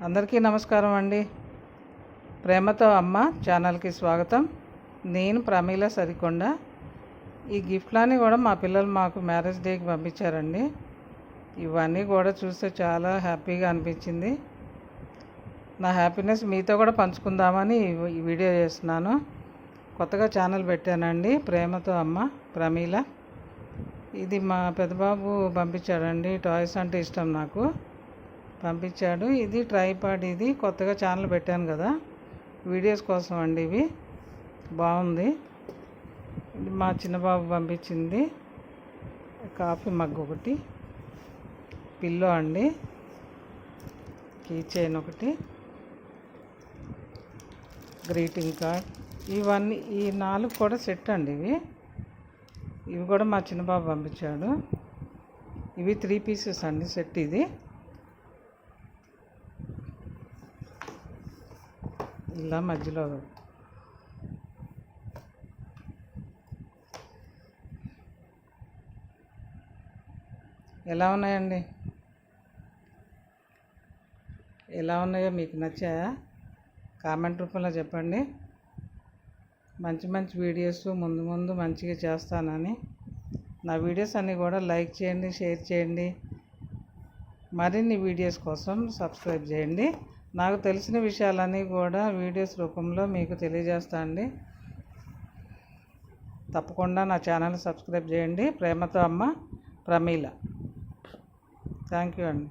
అందరికీ నమస్కారం అండి. ప్రేమతో అమ్మ ఛానల్కి స్వాగతం. నేను ప్రమీల సరికొండ. ఈ గిఫ్ట్లన్నీ కూడా మా పిల్లలు మాకు మ్యారేజ్ డేకి పంపించారండి. ఇవన్నీ కూడా చూస్తే చాలా హ్యాపీగా అనిపించింది. నా హ్యాపీనెస్ మీతో కూడా పంచుకుందామని ఈ వీడియో చేస్తున్నాను. కొత్తగా ఛానల్ పెట్టానండి, ప్రేమతో అమ్మ ప్రమీల. ఇది మా పెద్దబాబు పంపించాడండి. టాయ్స్ అంటే ఇష్టం నాకు, పంపించాడు. ఇది ట్రైపాడ్, ఇది కొత్తగా ఛానల్ పెట్టాను కదా, వీడియోస్ కోసం అండి. ఇవి బాగుంది. ఇది మా చిన్నబాబు పంపించింది. కాఫీ మగ్ ఒకటి, పిల్లో అండి, కీ చైన్ ఒకటి, గ్రీటింగ్ కార్డ్. ఇవన్నీ ఈ 4 కూడా సెట్ అండి. ఇవి కూడా మా చిన్నబాబు పంపించాడు. ఇవి 3 పీసెస్ అండి సెట్. ఇది ఇలా మధ్యలో ఎలా ఉన్నాయండి? ఎలా ఉన్నాయో మీకు నచ్చాయా? కామెంట్ రూపంలో చెప్పండి. మంచి మంచి వీడియోస్ ముందు మంచిగా చేస్తానని. నా వీడియోస్ అన్నీ కూడా లైక్ చేయండి, షేర్ చేయండి. మరిన్ని వీడియోస్ కోసం సబ్స్క్రైబ్ చేయండి. నాకు తెలిసిన విషయాలన్నీ కూడా వీడియోస్ రూపంలో మీకు తెలియజేస్తా అండి. తప్పకుండా నా ఛానల్ సబ్స్క్రైబ్ చేయండి. ప్రేమతో అమ్మ ప్రమీల. థ్యాంక్ యూ అండి.